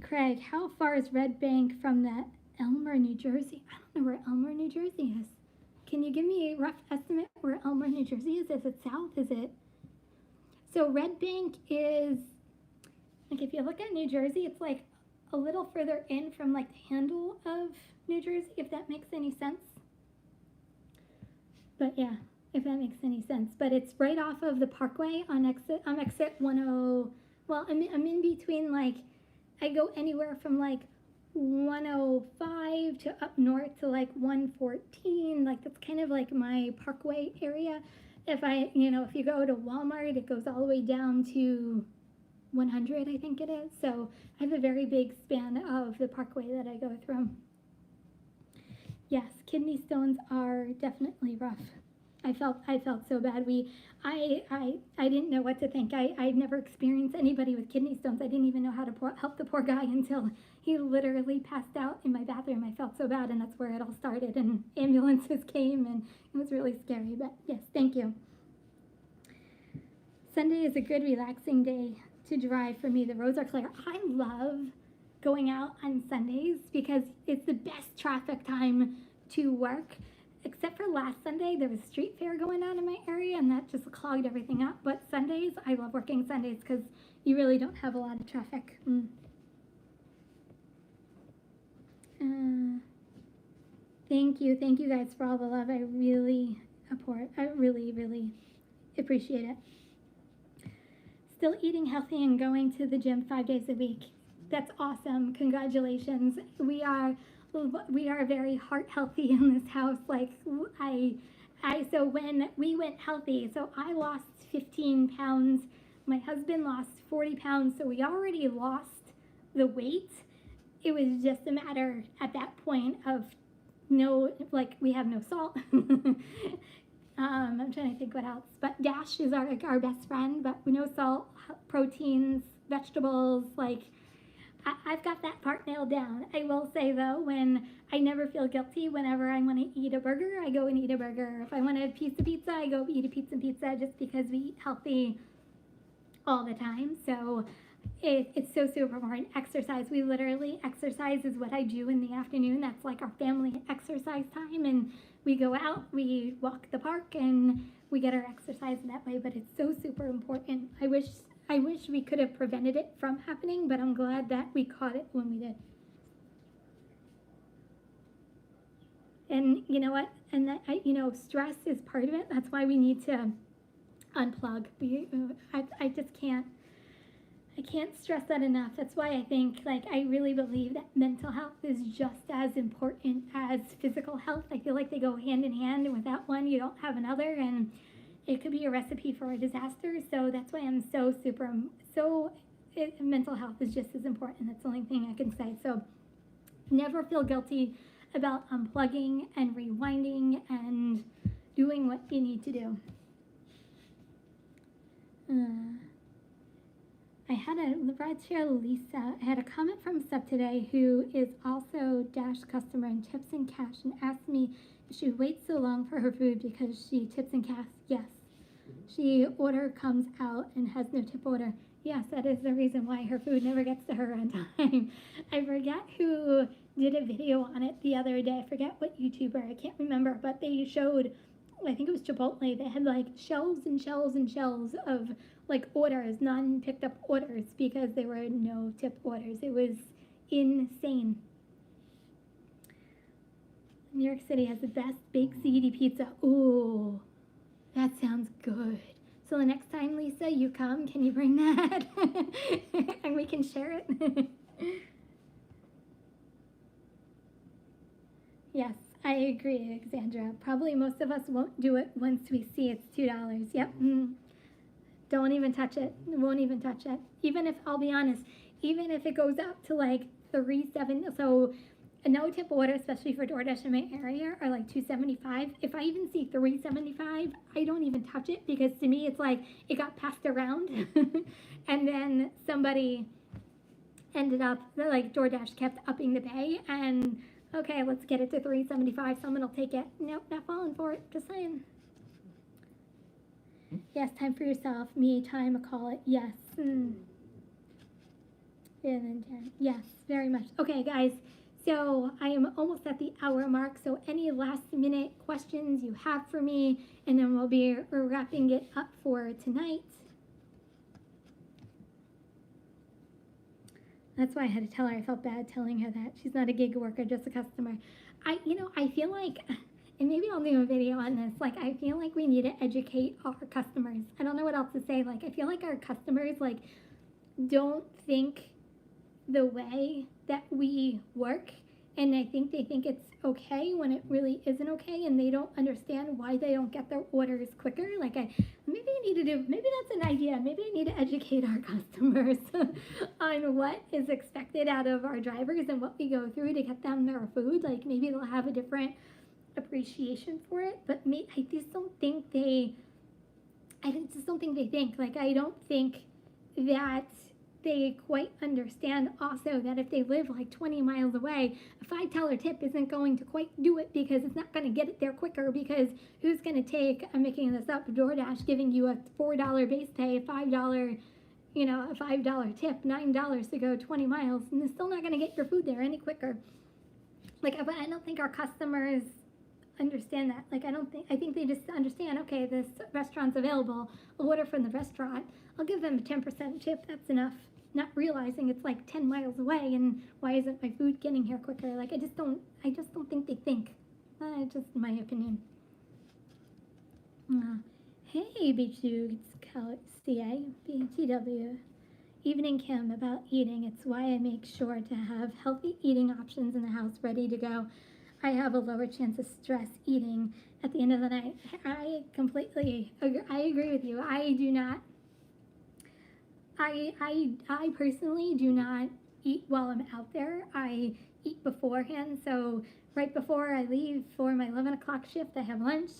Craig, how far is Red Bank from the Elmer, New Jersey? I don't know where Elmer, New Jersey is. Can you give me a rough estimate where Elmer, New Jersey is? Is it south? Is it? So Red Bank is, like, if you look at New Jersey, it's like a little further in from like the handle of New Jersey, if that makes any sense. But yeah, if that makes any sense. But it's right off of the Parkway on exit 10. Well, I'm in between, like, I go anywhere from like 105 to up north to like 114. Like, that's kind of like my Parkway area. If you go to Walmart, it goes all the way down to 100, I think it is. So I have a very big span of the Parkway that I go through. Yes, kidney stones are definitely rough. I felt so bad. I didn't know what to think. I'd never experienced anybody with kidney stones. I didn't even know how to help the poor guy until he literally passed out in my bathroom. I felt so bad, and that's where it all started. And ambulances came, and it was really scary. But yes, thank you. Sunday is a good, relaxing day to drive for me. The roads are clear. I love going out on Sundays because it's the best traffic time to work. Except for last Sunday, there was a street fair going on in my area, and that just clogged everything up. But Sundays, I love working Sundays because you really don't have a lot of traffic. Thank you guys for all the love. I really appreciate it. Still eating healthy and going to the gym 5 days a week. That's awesome. Congratulations. We are very heart healthy in this house. Like, so when we went healthy, so I lost 15 pounds. My husband lost 40 pounds. So we already lost the weight. It was just a matter at that point of we have no salt. I'm trying to think what else. But Dash is our best friend, but no salt, proteins, vegetables, like, I've got that part nailed down. I will say, though, when I never feel guilty whenever I want to eat a burger, I go and eat a burger. If I want a piece of pizza, I go eat a pizza just because we eat healthy all the time. So it's so super important. Exercise. We literally, exercise is what I do in the afternoon. That's like our family exercise time. And we go out, we walk the park, and we get our exercise that way. But it's so super important. I wish we could have prevented it from happening, but I'm glad that we caught it when we did. And you know what? And that, stress is part of it. That's why we need to unplug. I just can't. I can't stress that enough. That's why I think, I really believe that mental health is just as important as physical health. I feel like they go hand in hand, and without one, you don't have another. And it could be a recipe for a disaster. So that's why I'm mental health is just as important. That's the only thing I can say. So never feel guilty about unplugging and rewinding and doing what you need to do. I had a comment from Sub today, who is also Dash customer and tips in cash, and asked me if she waits so long for her food because she tips in cash. Yes. She order comes out and has no tip order. Yes, that is the reason why her food never gets to her on time. I forget who did a video on it the other day. I forget what YouTuber, I can't remember, but they showed, I think it was Chipotle, they had shelves and shelves and shelves of orders, non-picked up orders, because there were no tip orders. It was insane. New York City has the best baked ziti pizza. Ooh, that sounds good. So the next time, Lisa, you come, can you bring that? And we can share it. Yes, I agree, Alexandra. Probably most of us won't do it once we see it's $2. Yep. Don't even touch it. Won't even touch it. Even if, I'll be honest, even if it goes up to $3.7, so a no tip order, especially for DoorDash in my area, are $2.75. If I even see $3.75, I don't even touch it, because to me it's it got passed around. And then somebody ended up, DoorDash kept upping the pay, and okay, let's get it to $3.75. Someone will take it. Nope, not falling for it. Just saying. Yes, time for yourself. Me time, I call it. Yes. Yes, very much. Okay, guys. So I am almost at the hour mark. So any last minute questions you have for me, and then we'll be wrapping it up for tonight. That's why I had to tell her. I felt bad telling her that. She's not a gig worker, just a customer. I feel like, and maybe I'll do a video on this, like, I feel like we need to educate our customers. I don't know what else to say. Like, I feel like our customers, like, don't think the way that we work, and I think they think it's okay when it really isn't okay, and they don't understand why they don't get their orders quicker. Like, maybe that's an idea. Maybe I need to educate our customers on what is expected out of our drivers and what we go through to get them their food. Like, maybe they'll have a different appreciation for it, but I just don't think they think. Like, I don't think that they quite understand also that if they live like 20 miles away, a $5 tip isn't going to quite do it, because it's not going to get it there quicker, because who's going to take, I'm making this up, DoorDash giving you a $4 base pay, a $5, a $5 tip, $9 to go 20 miles, and it's still not going to get your food there any quicker. Like, but I don't think our customers understand that. Like, I think they just understand, okay, this restaurant's available, I'll order from the restaurant, I'll give them a 10% tip, that's enough. Not realizing it's like 10 miles away, and why isn't my food getting here quicker? Like, I just don't think they think. Just my opinion. Hey, Beach Dudes, CA, BTW. Evening Kim, about eating. It's why I make sure to have healthy eating options in the house ready to go. I have a lower chance of stress eating at the end of the night. I completely agree. I agree with you. I personally do not eat while I'm out there. I eat beforehand. So right before I leave for my 11 o'clock shift, I have lunch.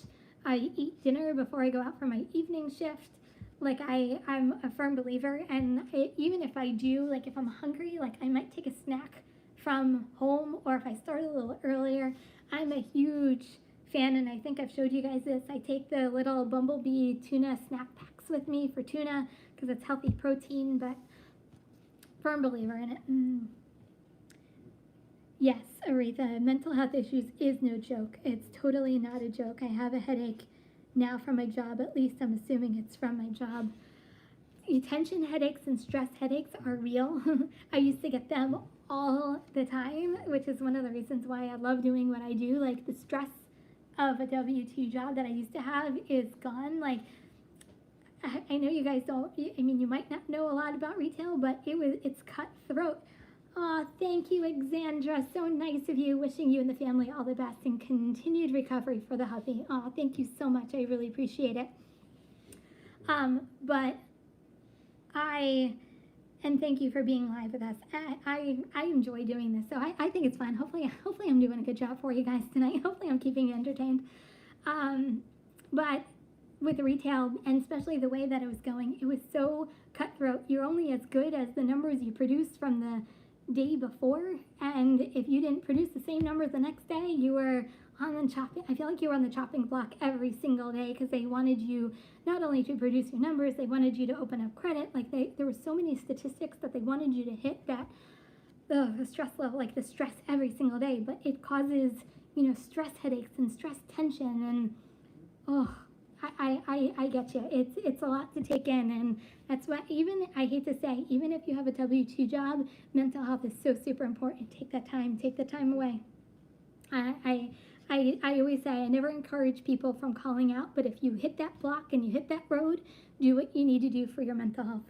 I eat dinner before I go out for my evening shift. Like, I'm a firm believer. And even if I do, like, if I'm hungry, like, I might take a snack from home, or if I start a little earlier. I'm a huge fan, and I think I've showed you guys this. I take the little Bumblebee tuna snack packs with me for tuna, because it's healthy protein, but firm believer in it. Yes, Aretha, mental health issues is no joke. It's totally not a joke. I have a headache now from my job. At least I'm assuming it's from my job. Tension headaches and stress headaches are real. I used to get them all the time, which is one of the reasons why I love doing what I do. Like, the stress of a W-2 job that I used to have is gone. Like, I know you guys don't, I mean, you might not know a lot about retail, but it's cutthroat. Aw, thank you, Alexandra. So nice of you. Wishing you and the family all the best and continued recovery for the hubby. Aw, thank you so much. I really appreciate it. But and thank you for being live with us. I enjoy doing this, so I think it's fun. Hopefully I'm doing a good job for you guys tonight. Hopefully I'm keeping you entertained. But with retail, and especially the way that it was going, it was so cutthroat. You're only as good as the numbers you produced from the day before, and if you didn't produce the same numbers the next day, you were on the chopping. I feel like you were on the chopping block every single day, because they wanted you not only to produce your numbers, they wanted you to open up credit. Like, there were so many statistics that they wanted you to hit, that the stress level, like the stress every single day. But it causes, stress headaches and stress tension, and I get you. It's a lot to take in, and that's why, even, I hate to say, even if you have a W-2 job, mental health is so super important. Take that time away. I always say, I never encourage people from calling out, but if you hit that block and you hit that road, do what you need to do for your mental health.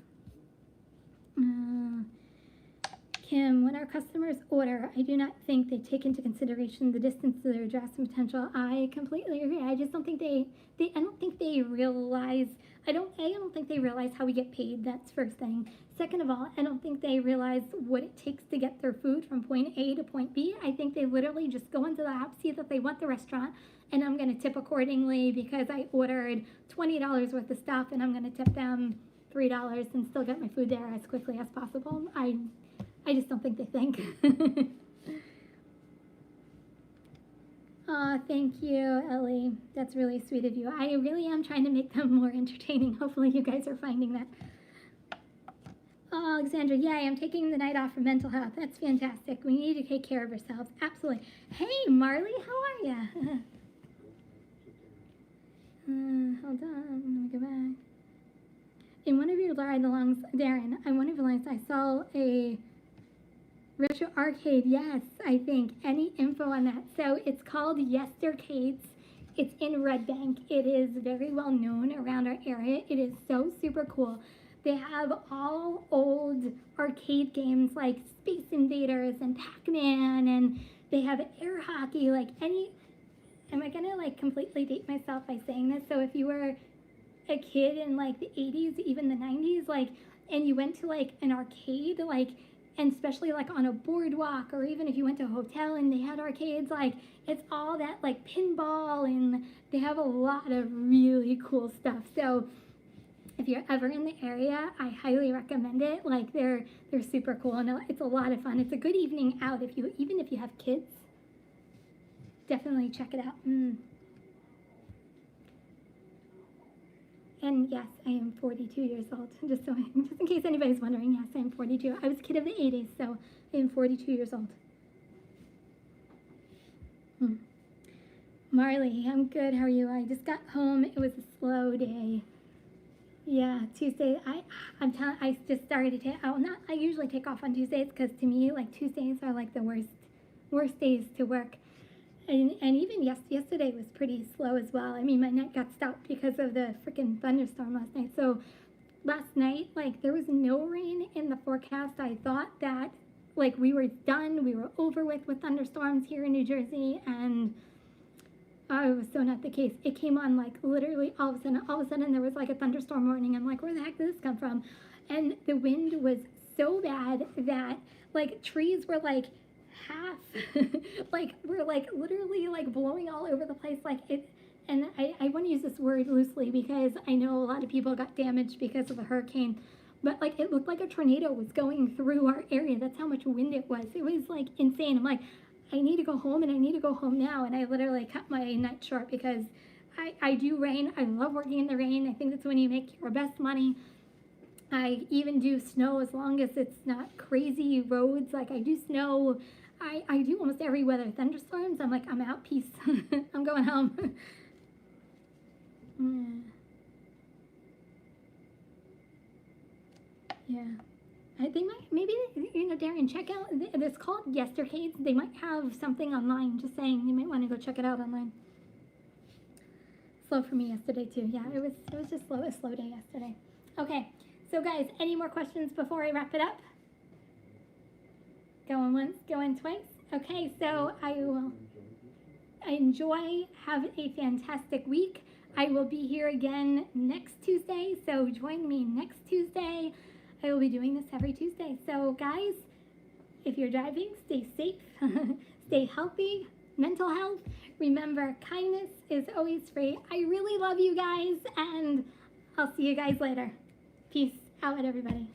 Kim, when our customers order, I do not think they take into consideration the distance to their address and potential. I completely agree. I just don't think I don't think they realize, I don't think they realize how we get paid. That's first thing. Second of all, I don't think they realize what it takes to get their food from point A to point B. I think they literally just go into the app, see that they want the restaurant, and I'm going to tip accordingly because I ordered $20 worth of stuff, and I'm going to tip them $3 and still get my food there as quickly as possible. I just don't think they think. Aw, thank you, Ellie. That's really sweet of you. I really am trying to make them more entertaining. Hopefully you guys are finding that. Oh, Alexandra, yay, I'm taking the night off for mental health. That's fantastic. We need to take care of ourselves. Absolutely. Hey, Marley, how are you? Hold on, let me go back. In one of your ride-alongs, Darren, on one of your lines, I saw a Retro Arcade, yes, I think. Any info on that? So it's called Yestercades. It's in Red Bank. It is very well known around our area. It is so super cool. They have all old arcade games like Space Invaders and Pac-Man, and they have air hockey, like any, am I gonna like completely date myself by saying this? So if you were a kid in like the 80s, even the 90s, like, and you went to like an arcade, like, and especially like on a boardwalk, or even if you went to a hotel and they had arcades, like, it's all that like pinball, and they have a lot of really cool stuff. So if you're ever in the area, I highly recommend it. Like, they're super cool, and it's a lot of fun. It's a good evening out even if you have kids. Definitely check it out. And yes, I am 42 years old. Just in case anybody's wondering, yes, I am 42. I was a kid of the 80s, so I am 42 years old. Marley, I'm good. How are you? I just got home. It was a slow day. Yeah, Tuesday. I just started to take. I usually take off on Tuesdays, because to me, like, Tuesdays are like the worst days to work. And even yesterday was pretty slow as well. I mean, my net got stopped because of the freaking thunderstorm last night. So last night, like, there was no rain in the forecast. I thought that, like, we were done. We were over with thunderstorms here in New Jersey, and it was so not the case. It came on like literally all of a sudden there was like a thunderstorm warning. I'm like, where the heck did this come from? And the wind was so bad that like trees were like half, like were like literally like blowing all over the place. Like it, and I want to use this word loosely because I know a lot of people got damaged because of the hurricane, but like it looked like a tornado was going through our area. That's how much wind it was. It was like insane. I'm like, I need to go home, and I need to go home now. And I literally cut my night short because I do rain. I love working in the rain. I think that's when you make your best money. I even do snow as long as it's not crazy roads. Like I do snow. I do almost every weather. Thunderstorms, I'm like, I'm out, peace. I'm going home. Yeah. They might, maybe, Darren, check out, it's called Yestercades. They might have something online, just saying. You might want to go check it out online. Slow for me yesterday, too. Yeah, it was just a slow day yesterday. Okay, so guys, any more questions before I wrap it up? Going once, going twice. Okay, so I will enjoy, have a fantastic week. I will be here again next Tuesday, so join me next Tuesday. I will be doing this every Tuesday. So guys, if you're driving, stay safe, stay healthy, mental health. Remember, kindness is always free. I really love you guys, and I'll see you guys later. Peace out, everybody.